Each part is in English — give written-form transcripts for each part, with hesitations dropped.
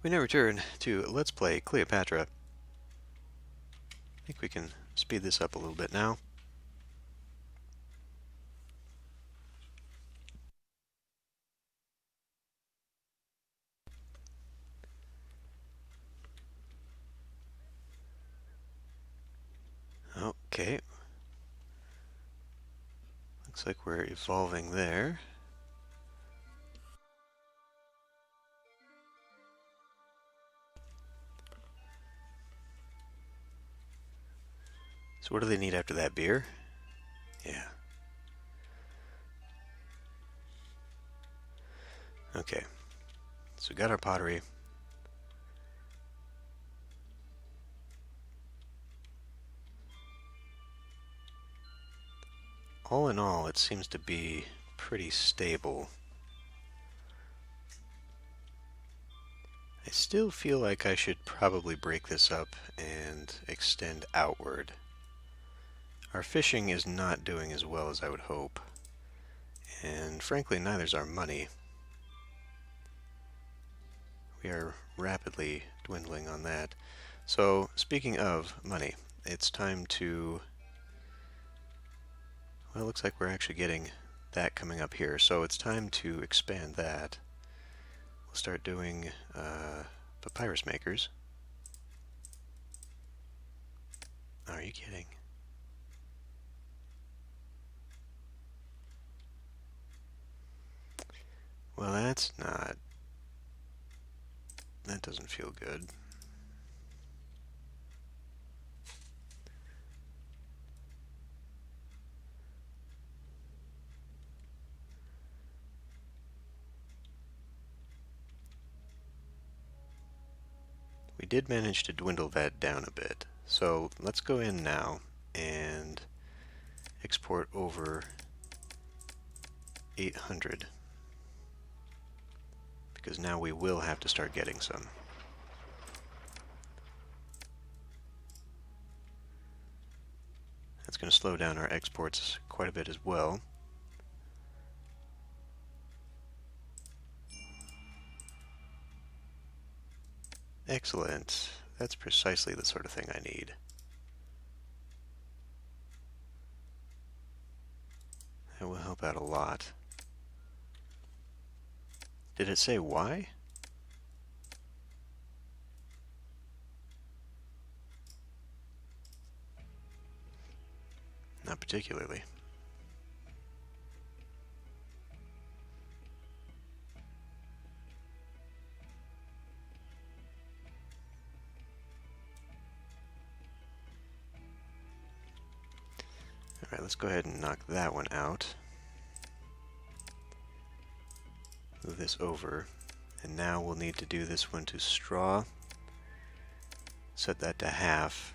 We now return to Let's Play Cleopatra. I think we can speed this up a little bit now. Okay. Looks like we're evolving there. So what do they need after that? Beer? Yeah. Okay. So we got our pottery. All in all, it seems to be pretty stable. I still feel like I should probably break this up and extend outward. Our fishing is not doing as well as I would hope. And frankly, neither's our money. We are rapidly dwindling on that. So, speaking of money, it's time to... Well, it looks like we're actually getting that coming up here. So it's time to expand that. We'll start doing papyrus makers. Are you kidding? Well, that's not... That doesn't feel good. We did manage to dwindle that down a bit. So let's go in now and export over 800. Because now we will have to start getting some. That's going to slow down our exports quite a bit as well. Excellent. That's precisely the sort of thing I need. That will help out a lot. Did it say why? Not particularly. Alright, let's go ahead and knock that one out. Move this over. And now we'll need to do this one to straw. Set that to half.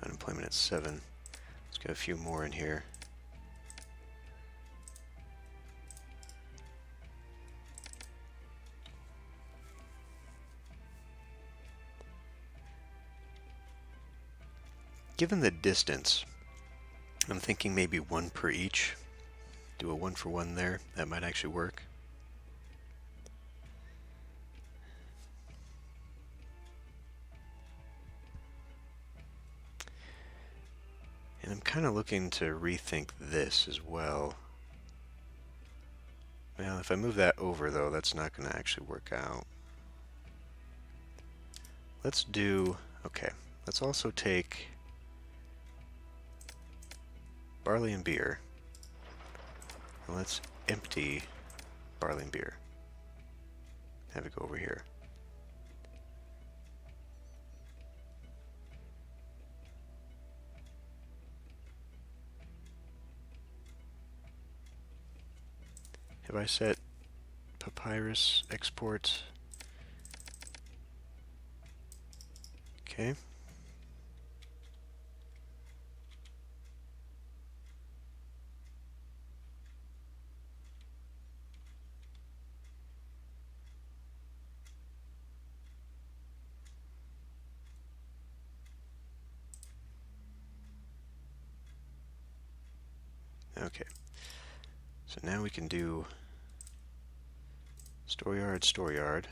Unemployment at 7. Let's get a few more in here. Given the distance, I'm thinking maybe one per each. Do a 1-for-1 there. That might actually work. And I'm kind of looking to rethink this as well. Well, if I move that over, though, that's not going to actually work out. Let's do... Okay, let's also take barley and beer. And let's empty barley and beer. Have it go over here. Have I set papyrus export? Okay. Okay. So now we can do storeyard, storeyard.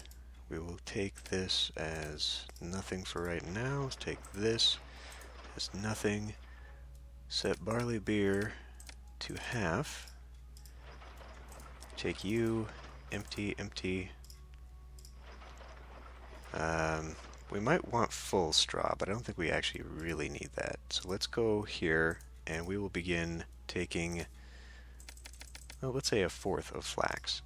We will take this as nothing for right now. Let's take this as nothing. Set barley beer to half. Take you, empty, empty. We might want full straw, but I don't think we actually really need that. So let's go here, and we will begin taking, well, let's say a fourth of flax,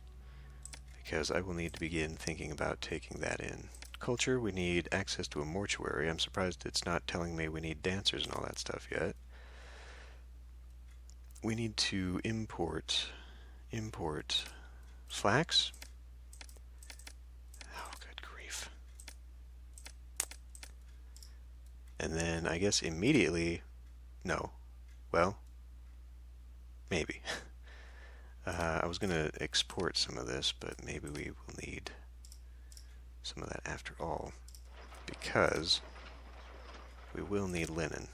because I will need to begin thinking about taking that in. Culture, we need access to a mortuary. I'm surprised it's not telling me we need dancers and all that stuff yet. We need to import flax. Oh, good grief. And then I guess immediately, no, well, maybe. I was going to export some of this, but maybe we will need some of that after all, because we will need linen.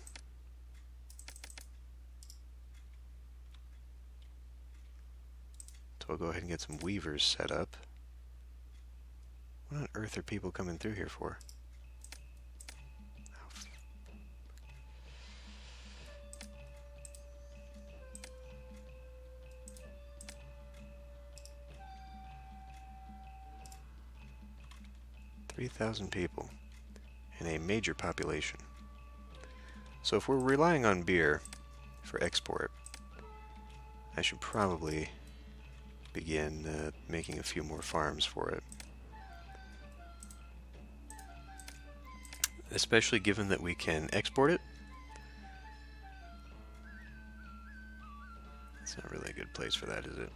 So I'll go ahead and get some weavers set up. What on earth are people coming through here for? 3,000 people in a major population. So if we're relying on beer for export, I should probably begin making a few more farms for it. Especially given that we can export it. It's not really a good place for that, is it?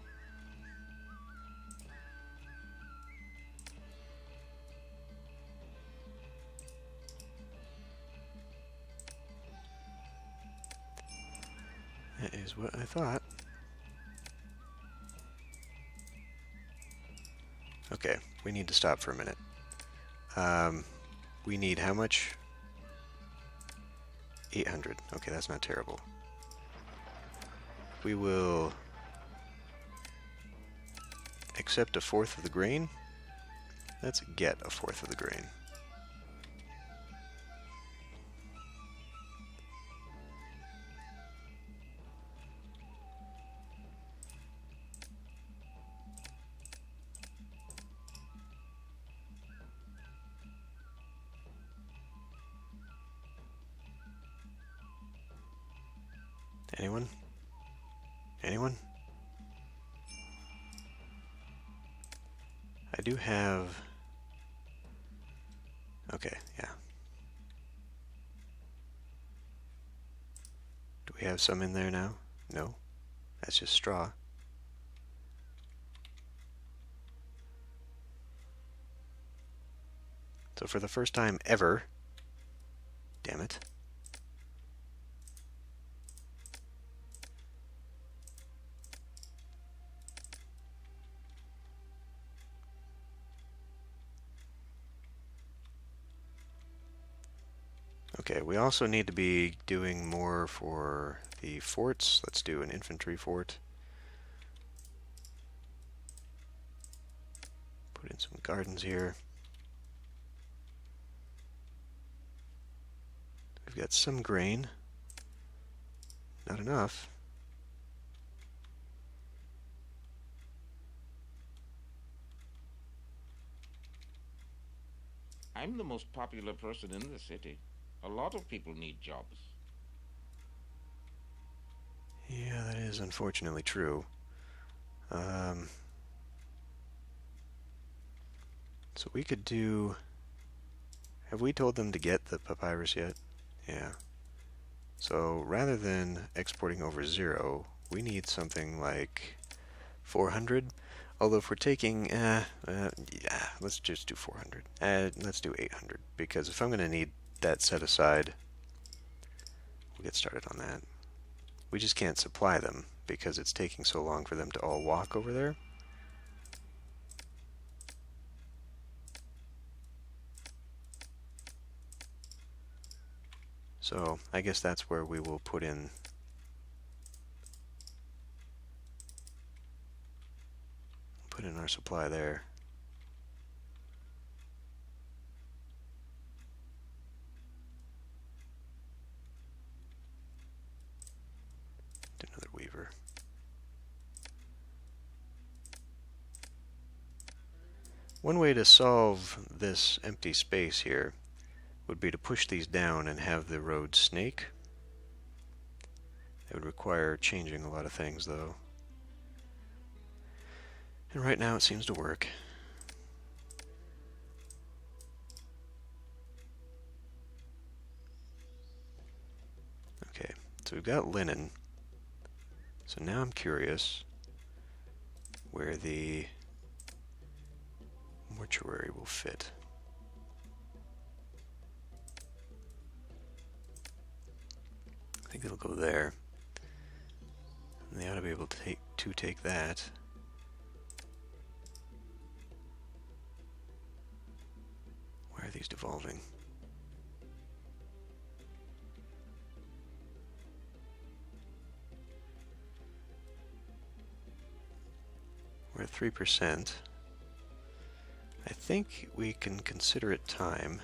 That is what I thought. Okay, we need to stop for a minute. We need how much? 800. Okay, that's not terrible. We will accept a fourth of the grain. Let's get a fourth of the grain. Anyone? Anyone? I do have... Okay, yeah. Do we have some in there now? No. That's just straw. So for the first time ever... Damn it. Okay, we also need to be doing more for the forts. Let's do an infantry fort. Put in some gardens here. We've got some grain. Not enough. I'm the most popular person in the city. A lot of people need jobs. Yeah, that is unfortunately true. So we could do... Have we told them to get the papyrus yet? Yeah. So rather than exporting over 0, we need something like 400. Although if we're taking... yeah, let's just do 400. Let's do 800. Because if I'm going to need that set aside, we'll get started on that. We just can't supply them because it's taking so long for them to all walk over there. So I guess that's where we will put in our supply there. Another weaver. One way to solve this empty space here would be to push these down and have the road snake. It would require changing a lot of things, though. And right now it seems to work. Okay, so we've got linen. So now I'm curious where the mortuary will fit. I think it'll go there. And they ought to be able to take that. Why are these devolving? We're at 3%. I think we can consider it time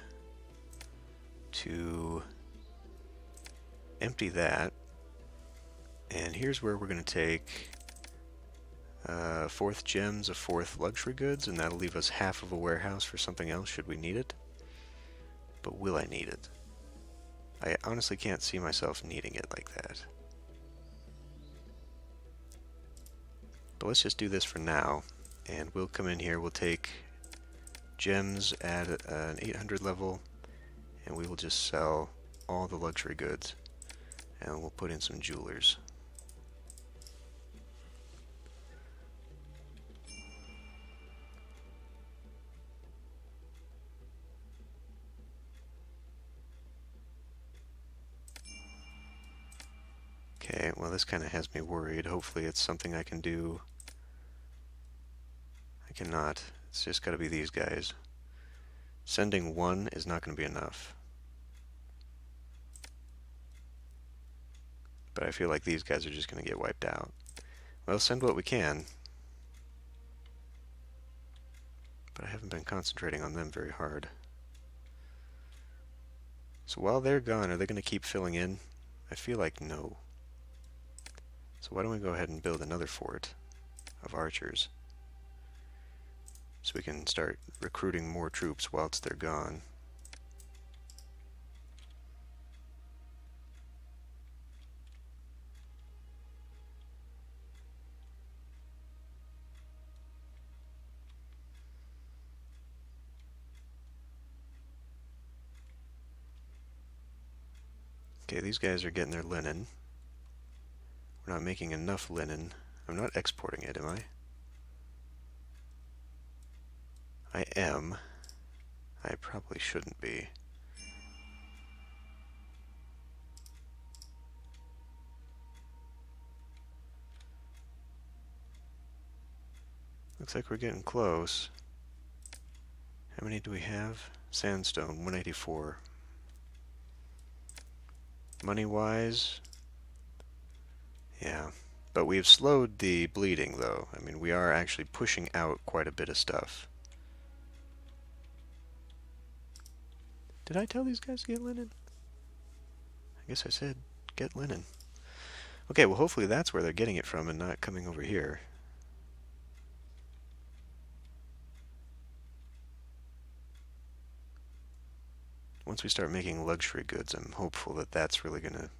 to empty that. And here's where we're going to take fourth gems, a fourth luxury goods, and that'll leave us half of a warehouse for something else should we need it. But will I need it? I honestly can't see myself needing it like that. But let's just do this for now, and we'll come in here, we'll take gems at an 800 level, and we will just sell all the luxury goods, and we'll put in some jewelers. Okay, well this kind of has me worried. Hopefully it's something I can do. I cannot. It's just got to be these guys. Sending one is not going to be enough. But I feel like these guys are just going to get wiped out. Well, send what we can. But I haven't been concentrating on them very hard. So while they're gone, are they going to keep filling in? I feel like no. So why don't we go ahead and build another fort of archers, so we can start recruiting more troops whilst they're gone. Okay, these guys are getting their linen. We're not making enough linen. I'm not exporting it, am I? I am. I probably shouldn't be. Looks like we're getting close. How many do we have? Sandstone, 184. Money-wise, yeah. But we've slowed the bleeding, though. I mean, we are actually pushing out quite a bit of stuff. Did I tell these guys to get linen? I guess I said get linen. Okay, well hopefully that's where they're getting it from and not coming over here. Once we start making luxury goods, I'm hopeful that that's really going to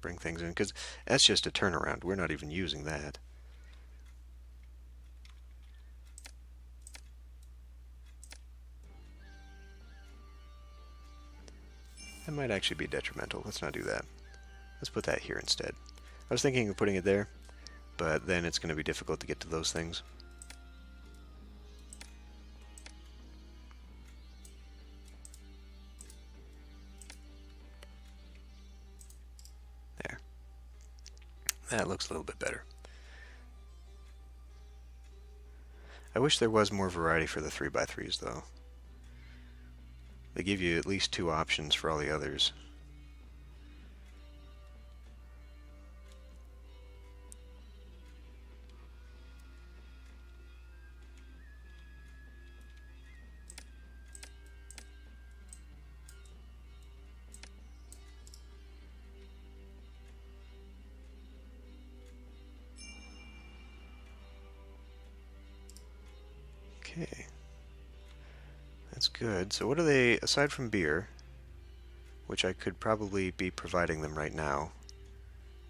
bring things in, because that's just a turnaround. We're not even using that. That might actually be detrimental. Let's not do that. Let's put that here instead. I was thinking of putting it there, but then it's going to be difficult to get to those things. There. That looks a little bit better. I wish there was more variety for the 3x3s, though. They give you at least 2 options for all the others. Okay. That's good. So what are they, aside from beer, which I could probably be providing them right now,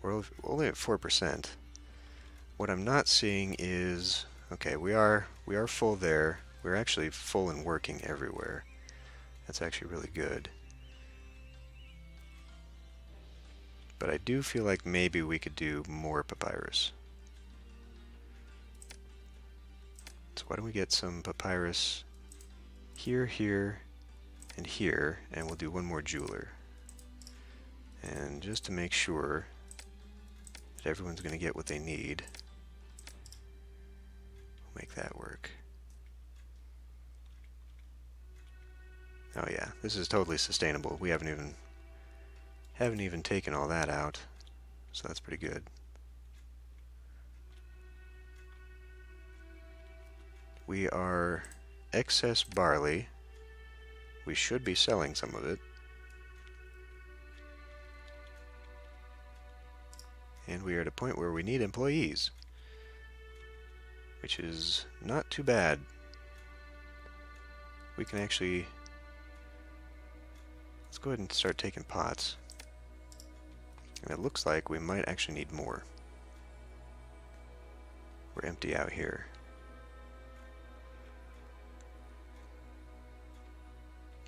we're only at 4%. What I'm not seeing is, okay, we are full there. We're actually full and working everywhere. That's actually really good. But I do feel like maybe we could do more papyrus. So why don't we get some papyrus here, here, and here, and we'll do one more jeweler. And just to make sure that everyone's going to get what they need, we'll make that work. Oh yeah, this is totally sustainable. We haven't even taken all that out, so that's pretty good. We are excess barley. We should be selling some of it. And we are at a point where we need employees, which is not too bad. We can actually, let's go ahead and start taking pots. And it looks like we might actually need more. We're empty out here.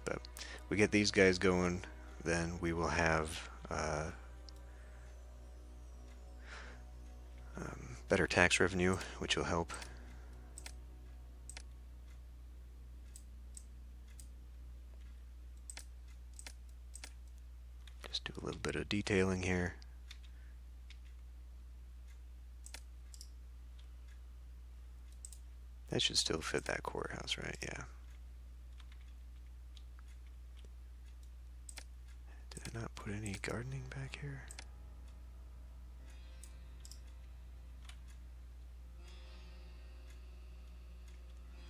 But we get these guys going, then we will have better tax revenue, which will help. Just do a little bit of detailing here. That should still fit that courthouse, right? Yeah. Did I not put any gardening back here?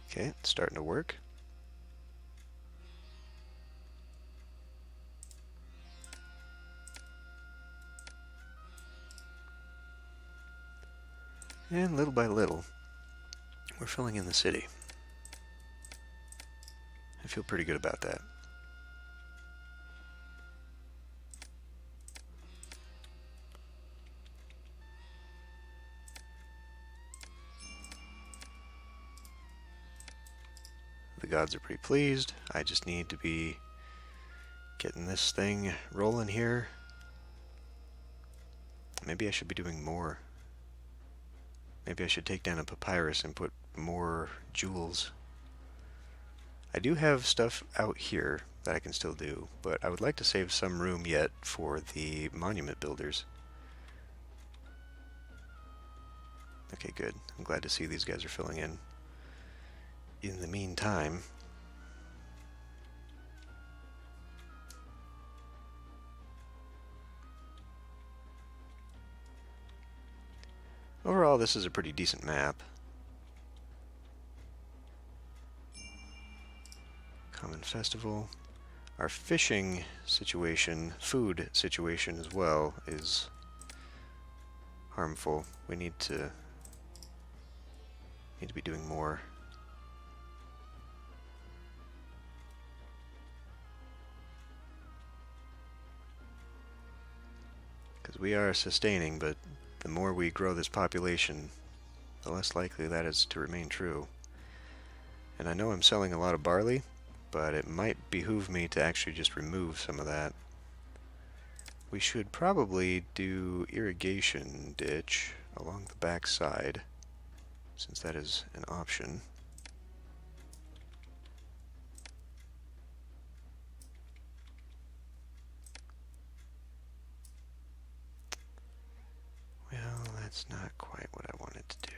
Okay, it's starting to work. And little by little, we're filling in the city. I feel pretty good about that. The gods are pretty pleased. I just need to be getting this thing rolling here. Maybe I should be doing more. Maybe I should take down a papyrus and put more jewels. I do have stuff out here that I can still do, but I would like to save some room yet for the monument builders. Okay, good. I'm glad to see these guys are filling in. In the meantime, overall this is a pretty decent map. Common festival. Our fishing situation, food situation as well, is harmful. We need to be doing more. Because we are sustaining, but the more we grow this population, the less likely that is to remain true. And I know I'm selling a lot of barley, but it might behoove me to actually just remove some of that. We should probably do irrigation ditch along the back side, since that is an option. Well, that's not quite what I wanted to do.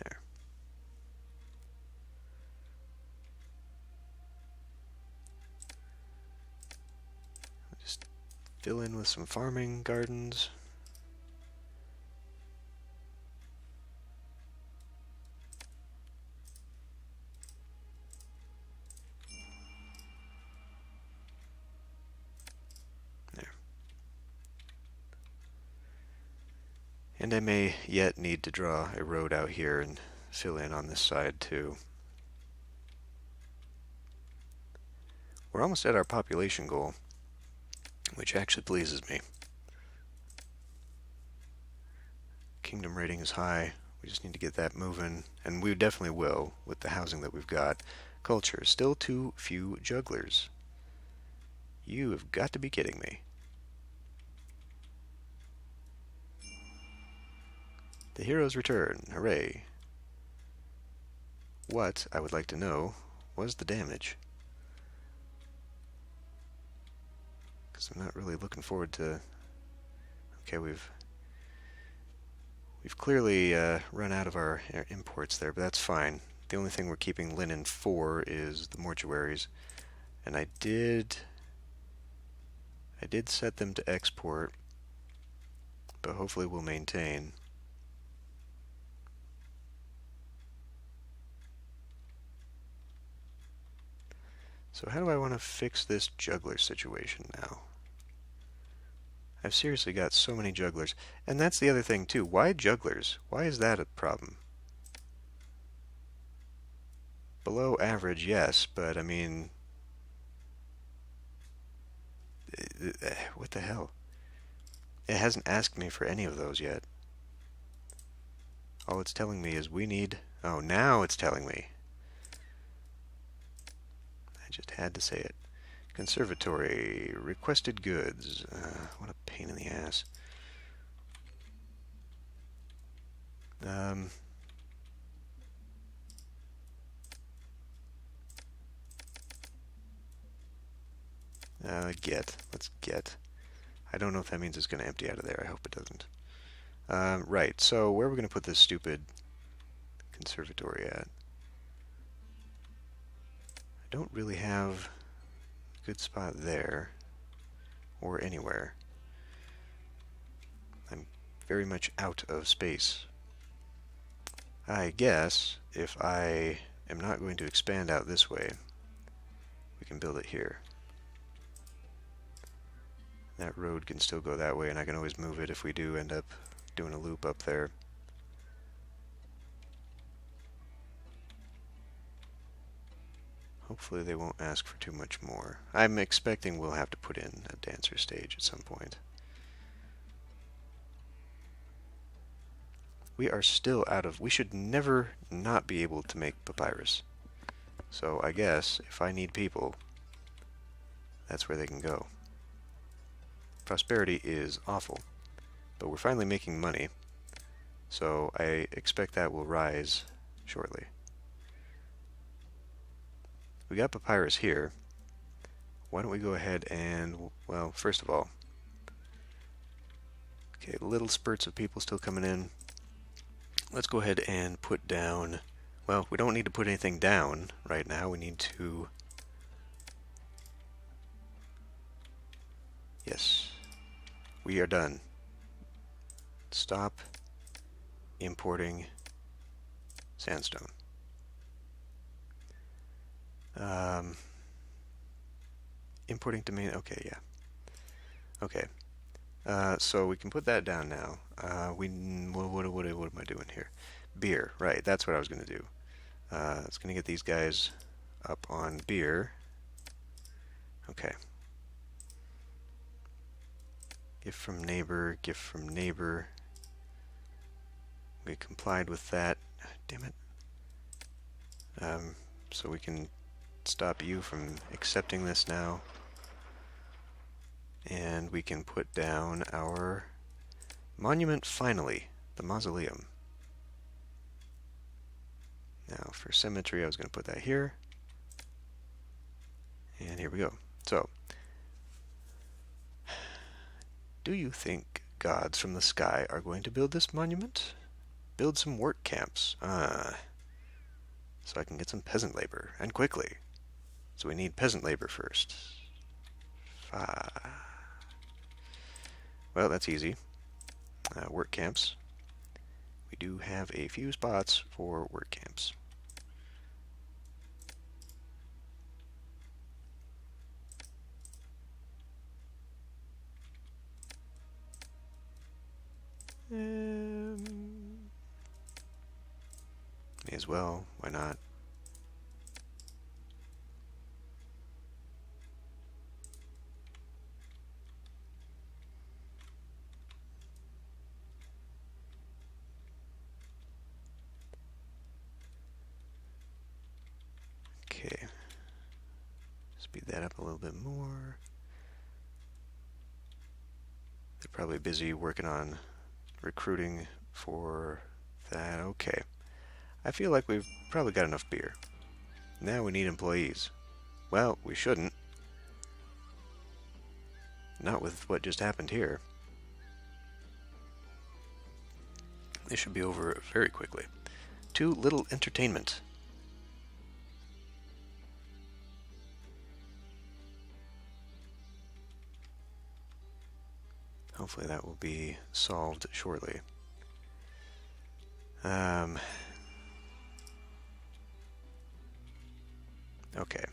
There. Just fill in with some farming gardens. And I may yet need to draw a road out here and fill in on this side too. We're almost at our population goal, which actually pleases me. Kingdom rating is high. We just need to get that moving, and we definitely will with the housing that we've got. Culture, still too few jugglers. You have got to be kidding me. The heroes return. Hooray. What, I would like to know, was the damage? Because I'm not really looking forward to... Okay, we've clearly run out of our imports there, but that's fine. The only thing we're keeping linen for is the mortuaries. And I did set them to export, but hopefully we'll maintain. So how do I want to fix this juggler situation now? I've seriously got so many jugglers. And that's the other thing too. Why jugglers? Why is that a problem? Below average, yes, but I mean... what the hell? It hasn't asked me for any of those yet. All it's telling me is we need... Oh, now it's telling me. I just had to say it. Conservatory. Requested goods. What a pain in the ass. Get. Let's get. I don't know if that means it's going to empty out of there. I hope it doesn't. Right, so where are we going to put this stupid conservatory at? I don't really have a good spot there, or anywhere. I'm very much out of space. I guess if I am not going to expand out this way, we can build it here. That road can still go that way, and I can always move it if we do end up doing a loop up there. Hopefully they won't ask for too much more. I'm expecting we'll have to put in a dancer stage at some point. We are still out of... We should never not be able to make papyrus. So I guess if I need people, that's where they can go. Prosperity is awful, but we're finally making money, so I expect that will rise shortly. We got papyrus here. Why don't we go ahead and, well, first of all, okay, little spurts of people still coming in. Let's go ahead and put down, well, we don't need to put anything down right now. We need to, yes, we are done. Stop importing sandstone. Importing to main, okay, yeah. Okay. So we can put that down now. What am I doing here? Beer, right, that's what I was going to do. It's going to get these guys up on beer. Okay. Gift from neighbor, gift from neighbor. We complied with that. Damn it. So we can stop you from accepting this now. And we can put down our monument finally, the mausoleum. Now for symmetry, I was going to put that here. And here we go. So, do you think gods from the sky are going to build this monument? Build some work camps. So I can get some peasant labor, and quickly. So we need peasant labor first. Well, that's easy. Work camps. We do have a few spots for work camps. May as well. Why not? Okay. Speed that up a little bit more. They're probably busy working on recruiting for that. Okay. I feel like we've probably got enough beer. Now we need employees. Well, we shouldn't. Not with what just happened here. This should be over very quickly. Too little entertainment. Hopefully that will be solved shortly. Okay.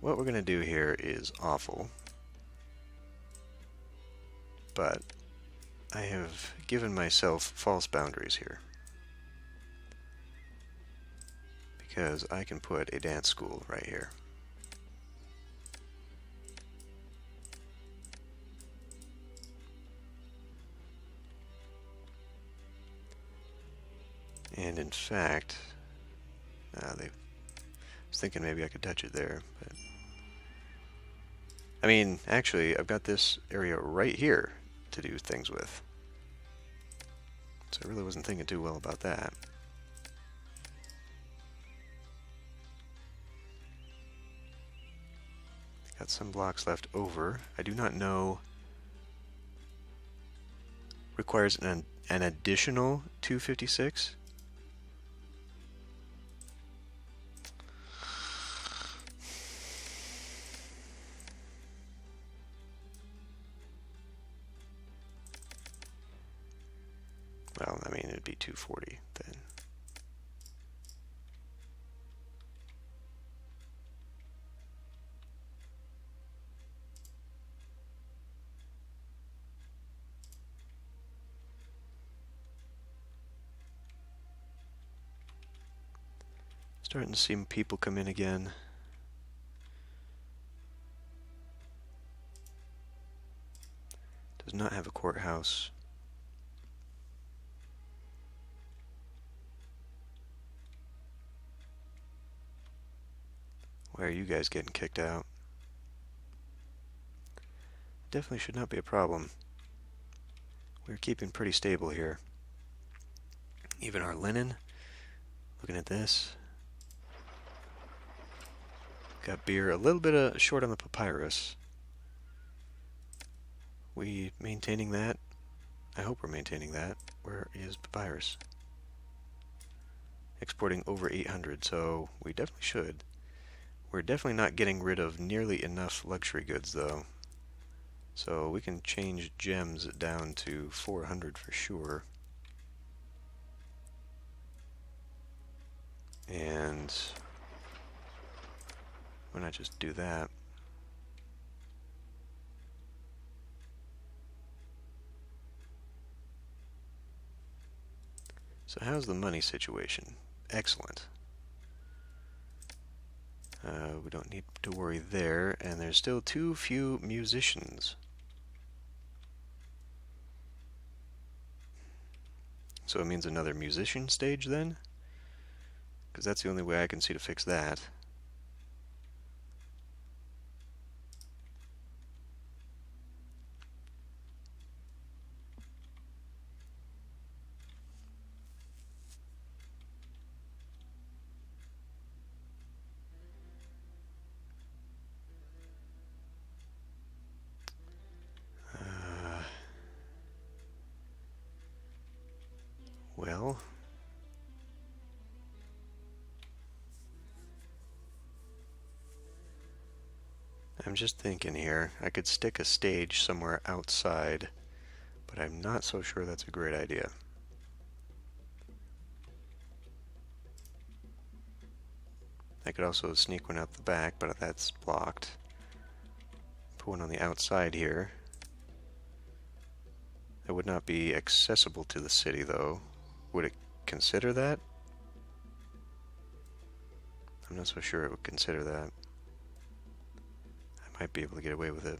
What we're going to do here is awful. But I have given myself false boundaries here. Because I can put a dance school right here. And in fact, I was thinking maybe I could touch it there, but I mean, actually, I've got this area right here to do things with. So I really wasn't thinking too well about that. Got some blocks left over. I do not know. Requires an additional 256. Well, I mean, it'd be 240 then. Starting to see people come in again. Does not have a courthouse. Why are you guys getting kicked out? Definitely should not be a problem. We're keeping pretty stable here. Even our linen. Looking at this. Got beer, a little bit short on the papyrus. We maintaining that? I hope we're maintaining that. Where is papyrus? Exporting over 800, so we definitely should. We're definitely not getting rid of nearly enough luxury goods, though. So we can change gems down to 400 for sure. And why not just do that? So how's the money situation? Excellent. We don't need to worry there, and there's still too few musicians. So it means another musician stage then? Because that's the only way I can see to fix that. Well, I'm just thinking here. I could stick a stage somewhere outside, but I'm not so sure that's a great idea. I could also sneak one out the back, but that's blocked. Put one on the outside here. It would not be accessible to the city, though, would it? consider that? I'm not so sure it would consider that. I might be able to get away with it.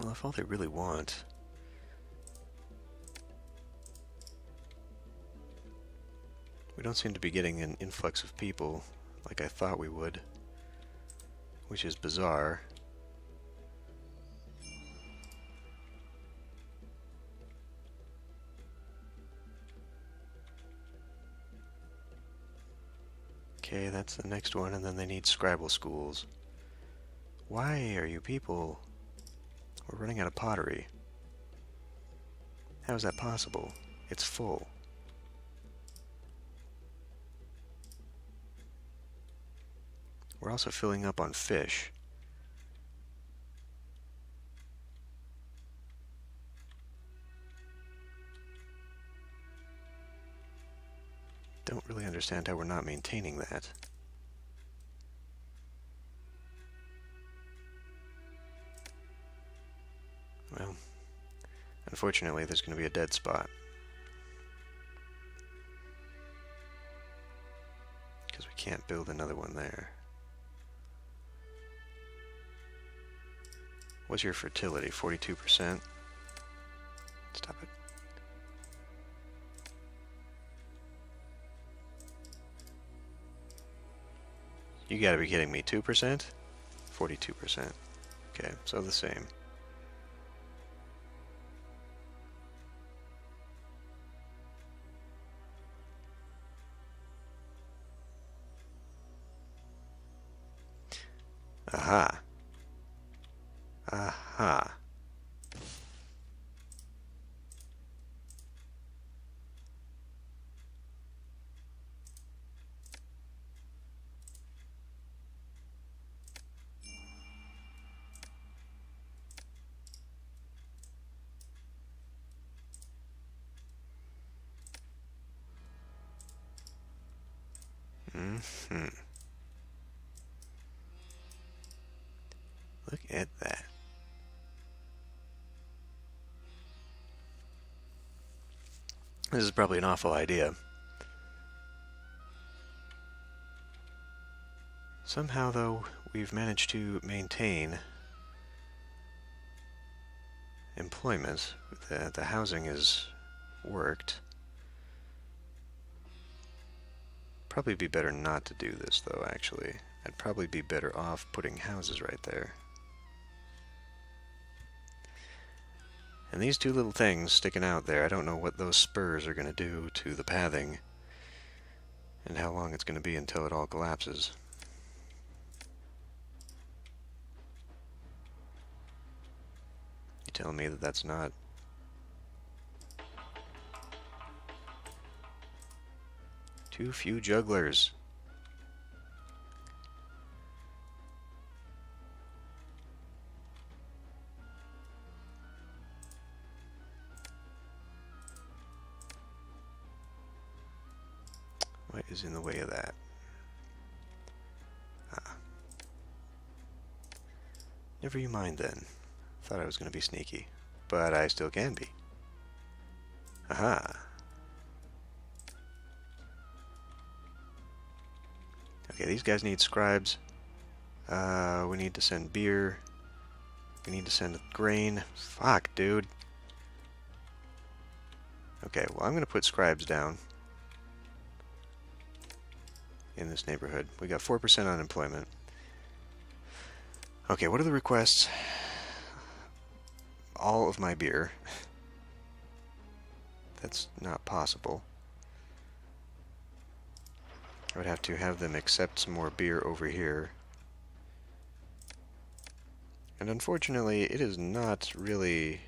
Well, if all they really want... We don't seem to be getting an influx of people like I thought we would, which is bizarre. Okay, that's the next one, and then they need scribal schools. Why are you people... We're running out of pottery. How is that possible? It's full. We're also filling up on fish. Don't really understand how we're not maintaining that. Well, unfortunately, there's going to be a dead spot. Because we can't build another one there. What's your fertility? 42%? Stop it. You gotta be kidding me. 2%? 42%. Okay, so the same. Aha. Aha. Mm-hmm. Look at that. This is probably an awful idea. Somehow, though, we've managed to maintain employment. The housing is worked. Probably be better not to do this, though, actually. I'd probably be better off putting houses right there. And these two little things sticking out there, I don't know what those spurs are going to do to the pathing and how long it's going to be until it all collapses. You telling me that that's not... Too few jugglers. What is in the way of that? Ah. Never you mind then. Thought I was going to be sneaky. But I still can be. Aha. Okay, these guys need scribes. We need to send beer. We need to send grain. Fuck, dude. Okay, well, I'm going to put scribes down in this neighborhood. We got 4% unemployment. Okay, what are the requests? All of my beer. That's not possible. I would have to have them accept some more beer over here. And unfortunately, it is not really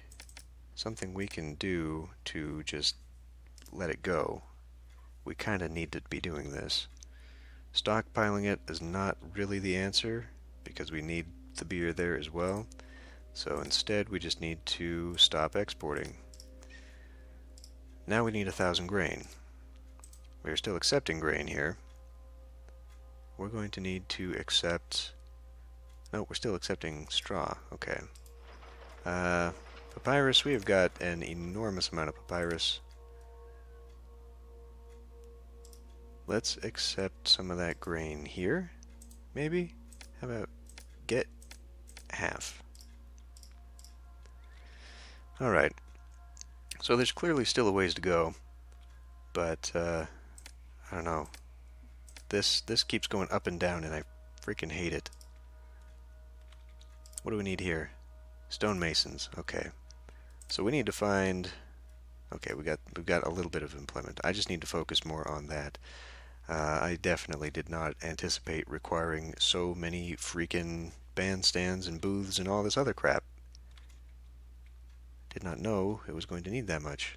something we can do to just let it go. We kind of need to be doing this. Stockpiling it is not really the answer, because we need the beer there as well. So instead, we just need to stop exporting. Now we need 1,000 grain. We're still accepting grain here. We're going to need to accept... No, we're still accepting straw. Okay. Papyrus, we have got an enormous amount of papyrus. Let's accept some of that grain here, maybe? How about get half? Alright. So there's clearly still a ways to go, but, I don't know. This keeps going up and down, and I freaking hate it. What do we need here? Stonemasons. Okay. So we need to find... Okay, we've got a little bit of employment. I just need to focus more on that. I definitely did not anticipate requiring so many freaking bandstands and booths and all this other crap. Did not know it was going to need that much.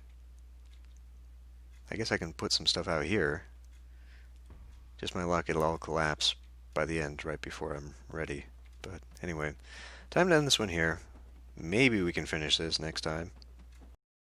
I guess I can put some stuff out here. Just my luck, it'll all collapse by the end, right before I'm ready. But anyway, time to end this one here. Maybe we can finish this next time.